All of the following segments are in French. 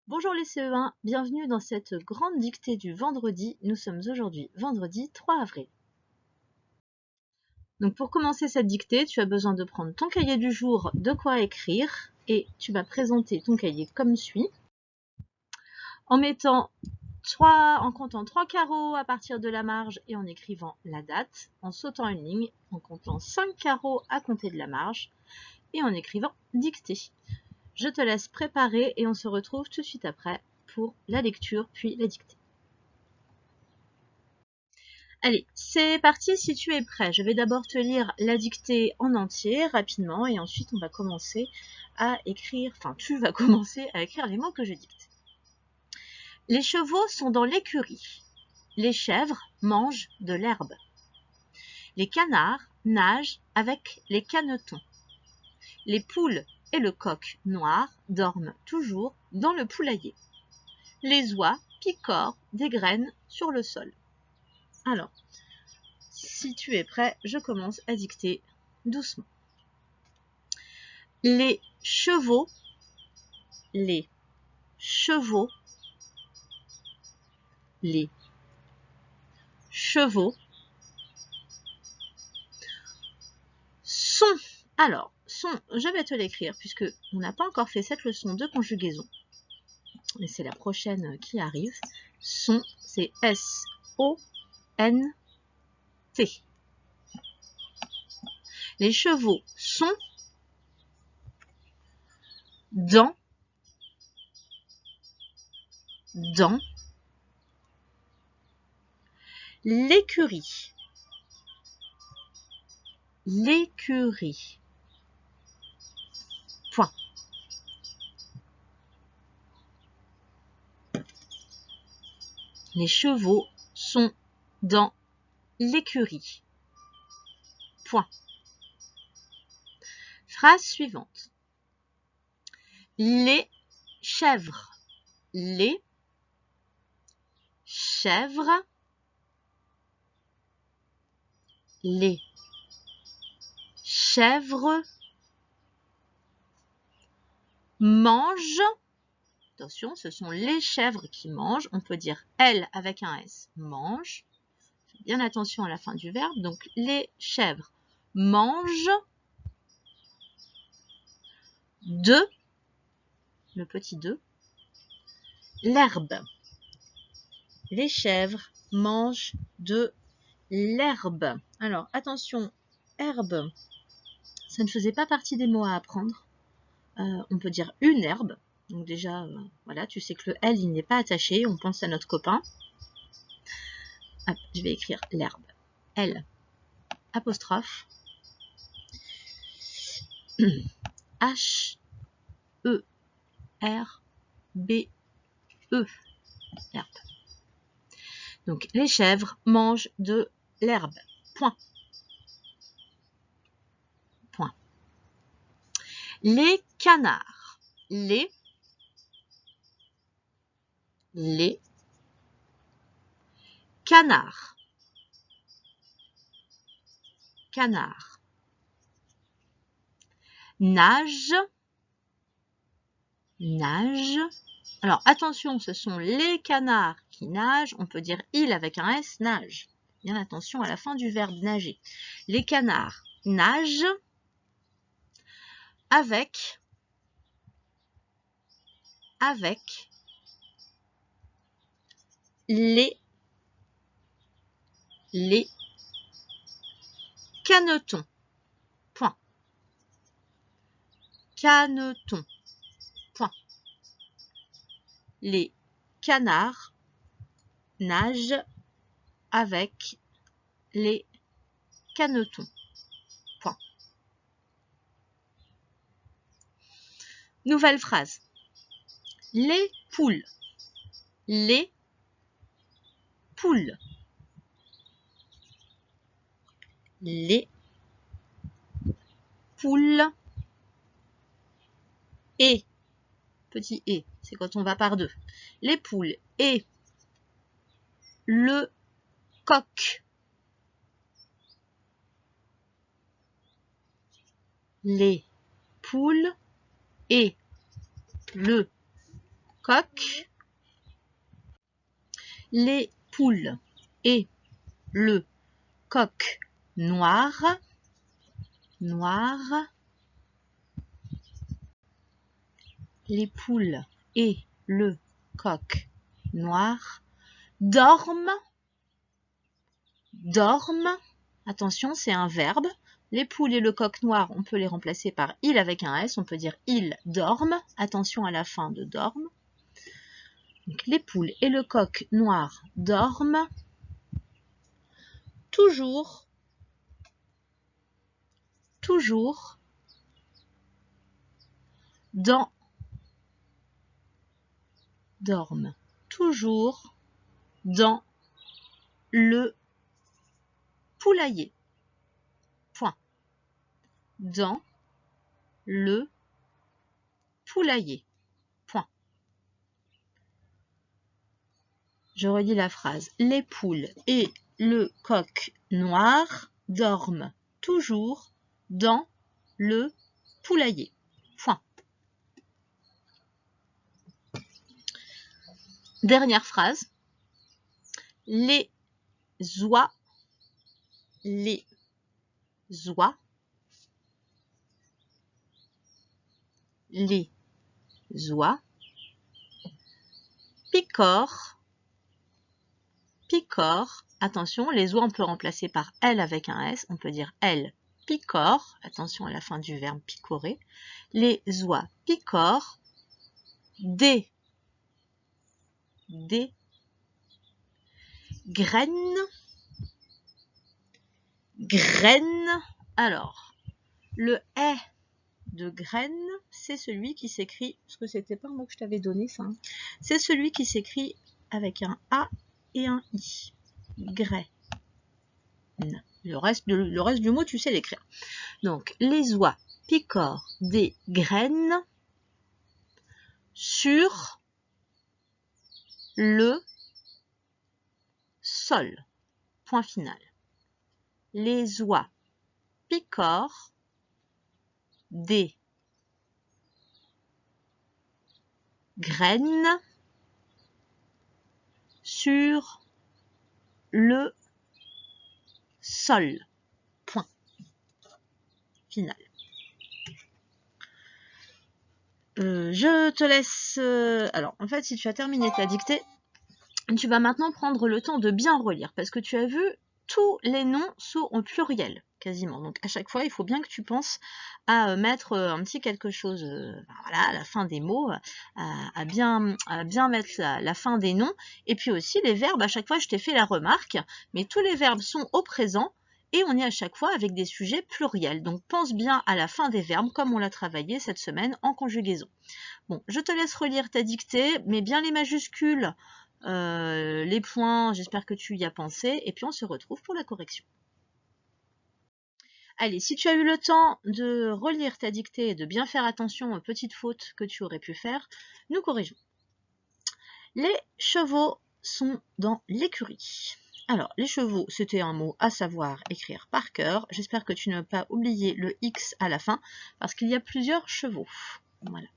Bonjour les CE1, bienvenue dans cette grande dictée du vendredi. Nous sommes aujourd'hui vendredi 3 avril. Donc pour commencer cette dictée, tu as besoin de prendre ton cahier du jour, de quoi écrire, et tu vas présenter ton cahier comme suit. En comptant 3 carreaux à partir de la marge et en écrivant la date, en sautant une ligne, en comptant 5 carreaux à compter de la marge et en écrivant dictée. Je te laisse préparer et on se retrouve tout de suite après pour la lecture puis la dictée. Allez, c'est parti si tu es prêt. Je vais d'abord te lire la dictée en entier rapidement et ensuite on va commencer à écrire, tu vas commencer à écrire les mots que je dicte. Les chevaux sont dans l'écurie. Les chèvres mangent de l'herbe. Les canards nagent avec les canetons. Les poules et le coq noir dorment toujours dans le poulailler. Les oies picorent des graines sur le sol. Alors, si tu es prêt, je commence à dicter doucement. Les chevaux, les chevaux, les chevaux sont. Alors, sont, je vais te l'écrire puisque on n'a pas encore fait cette leçon de conjugaison. Mais c'est la prochaine qui arrive. Sont, c'est S-O-N-T. Les chevaux sont dans l'écurie. L'écurie. Point. Les chevaux sont dans l'écurie. Point. Phrase suivante. Les chèvres. Les chèvres. Les chèvres mangent. Attention, ce sont les chèvres qui mangent. On peut dire elles avec un S. Mangent. Faites bien attention à la fin du verbe. Donc, les chèvres mangent de, le petit de, l'herbe. Les chèvres mangent de l'herbe. Alors, attention, herbe, ça ne faisait pas partie des mots à apprendre. On peut dire une herbe. Donc déjà, voilà, tu sais que le L, il n'est pas attaché. On pense à notre copain. Hop, je vais écrire l'herbe. L, apostrophe. H, E, R, B, E. L'herbe. Donc, les chèvres mangent de l'herbe. Point. Point. Les canards. Les canards. Canards. Nage. Nage. Alors, attention, ce sont les canards qui nagent. On peut dire il avec un S, nage. Bien attention à la fin du verbe nager. Les canards nagent avec les canetons. Point. Canetons. Point. Les canards nagent avec les canetons. Point. Nouvelle phrase. Les poules. Les poules. Les poules et, petit et, c'est quand on va par deux. Les poules et le coq. Les poules et le coq. Les poules et le coq noir. Noir. Les poules et le coq noir dorment. Dorment. Attention, c'est un verbe. Les poules et le coq noir, on peut les remplacer par il avec un S. On peut dire ils dorment. Attention à la fin de dorment. Donc, les poules et le coq noir dorment. Toujours. Toujours. Dans. Dorment. Toujours. Dans le poulailler. Point. Dans le poulailler. Point. Je redis la phrase. Les poules et le coq noir dorment toujours dans le poulailler. Point. Dernière phrase. Les oies. Les oies. Les oies. Picorent. Picorent. Attention, les oies, on peut remplacer par elle avec un S. On peut dire elle picore. Attention à la fin du verbe picorer. Les oies picorent. Des graines. Graines. Alors, le « est » de graines, c'est celui qui s'écrit, parce que c'était pas un mot que je t'avais donné, ça. Hein, c'est celui qui s'écrit avec un A et un I. Graines. Le reste du mot, tu sais l'écrire. Donc, les oies picorent des graines sur le sol. Point final. Les oies picorent des graines sur le sol. Point final. Je te laisse... alors, en fait, si tu as terminé ta dictée, tu vas maintenant prendre le temps de bien relire, parce que tu as vu, tous les noms sont au pluriel, quasiment. Donc, à chaque fois, il faut bien que tu penses à mettre un petit quelque chose voilà, à la fin des mots, à bien mettre la fin des noms. Et puis aussi, les verbes, à chaque fois, je t'ai fait la remarque, mais tous les verbes sont au présent, et on est à chaque fois avec des sujets pluriels. Donc, pense bien à la fin des verbes, comme on l'a travaillé cette semaine en conjugaison. Bon, je te laisse relire ta dictée, mets bien les majuscules, les points, j'espère que tu y as pensé, et puis on se retrouve pour la correction. Allez, si tu as eu le temps de relire ta dictée et de bien faire attention aux petites fautes que tu aurais pu faire, nous corrigeons. Les chevaux sont dans l'écurie. Alors, les chevaux, c'était un mot à savoir écrire par cœur. J'espère que tu n'as pas oublié le X à la fin, parce qu'il y a plusieurs chevaux. Voilà.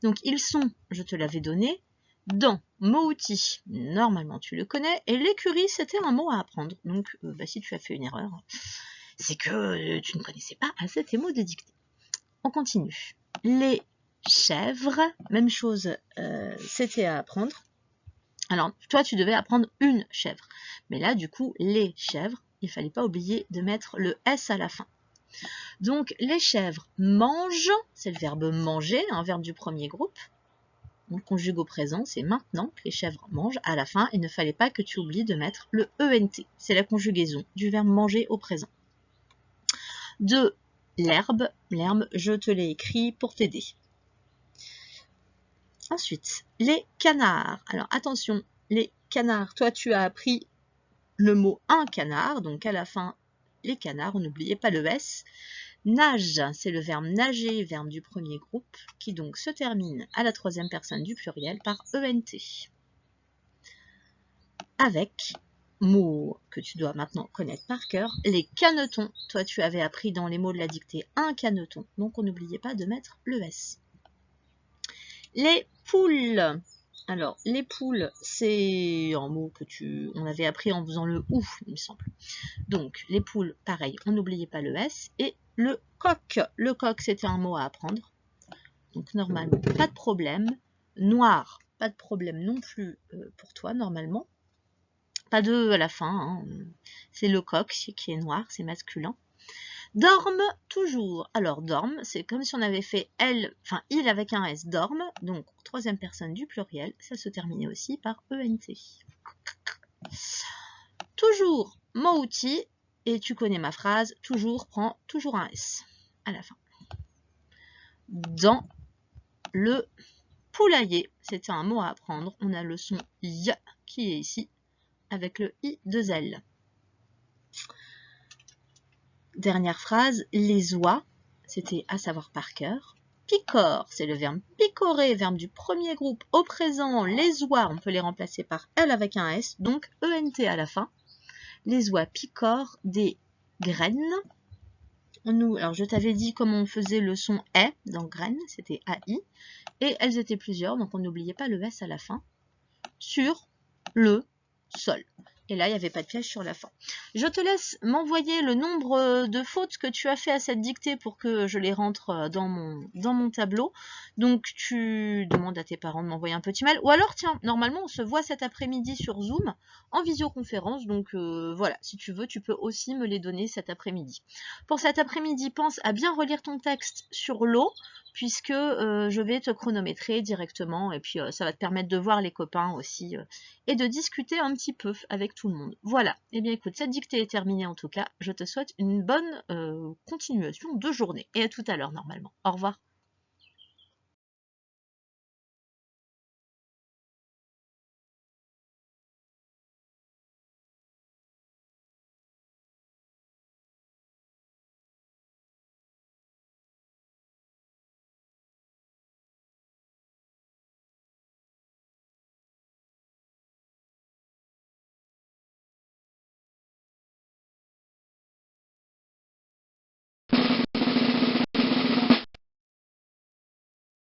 Donc, ils sont, je te l'avais donné, dans mot-outil, normalement tu le connais, et l'écurie, c'était un mot à apprendre. Donc, si tu as fait une erreur, c'est que tu ne connaissais pas assez tes mots de dictée. On continue. Les chèvres, même chose, c'était à apprendre. Alors, toi, tu devais apprendre une chèvre. Mais là, du coup, les chèvres, il ne fallait pas oublier de mettre le S à la fin. Donc, les chèvres mangent, c'est le verbe manger, un verbe du premier groupe. On conjugue au présent, c'est maintenant que les chèvres mangent. À la fin, il ne fallait pas que tu oublies de mettre le ENT. C'est la conjugaison du verbe manger au présent. De l'herbe, je te l'ai écrit pour t'aider. Ensuite, les canards. Alors attention, les canards, toi tu as appris le mot un canard, donc à la fin, les canards, n'oubliez pas le S. Nage, c'est le verbe nager, verbe du premier groupe, qui donc se termine à la troisième personne du pluriel par ENT. Avec, mot que tu dois maintenant connaître par cœur, les canetons. Toi, tu avais appris dans les mots de la dictée un caneton, donc on n'oubliait pas de mettre le S. Les poules. Alors, les poules, c'est un mot que on avait appris en faisant le ou, il me semble. Donc, les poules, pareil, on n'oubliait pas le S. Et le coq. Le coq, c'était un mot à apprendre. Donc, normalement, pas de problème. Noir, pas de problème non plus pour toi, normalement. Pas de à la fin. Hein. C'est le coq qui est noir, c'est masculin. Dorme toujours. Alors, dorme, c'est comme si on avait fait elle, enfin il avec un S, dorme. Donc, troisième personne du pluriel, ça se terminait aussi par ENT. Toujours, mot outil, et tu connais ma phrase, toujours prend toujours un S à la fin. Dans le poulailler, c'était un mot à apprendre. On a le son Y qui est ici, avec le I de L. Dernière phrase, les oies, c'était à savoir par cœur. Picore, c'est le verbe picorer, verbe du premier groupe au présent. Les oies, on peut les remplacer par L avec un S, donc ENT à la fin. Les oies picorent des graines. Alors, je t'avais dit comment on faisait le son E dans graines, c'était AI. Et elles étaient plusieurs, donc on n'oubliait pas le S à la fin. Sur le sol. Et là, il n'y avait pas de piège sur la fin. Je te laisse m'envoyer le nombre de fautes que tu as fait à cette dictée pour que je les rentre dans mon tableau. Donc, tu demandes à tes parents de m'envoyer un petit mail. Ou alors, tiens, normalement, on se voit cet après-midi sur Zoom en visioconférence. Donc, voilà, si tu veux, tu peux aussi me les donner cet après-midi. Pour cet après-midi, pense à bien relire ton texte sur l'eau, puisque je vais te chronométrer directement. Et puis, ça va te permettre de voir les copains aussi et de discuter un petit peu avec tout le monde. Voilà, et bien écoute, cette dictée est terminée en tout cas. Je te souhaite une bonne continuation de journée et à tout à l'heure normalement. Au revoir.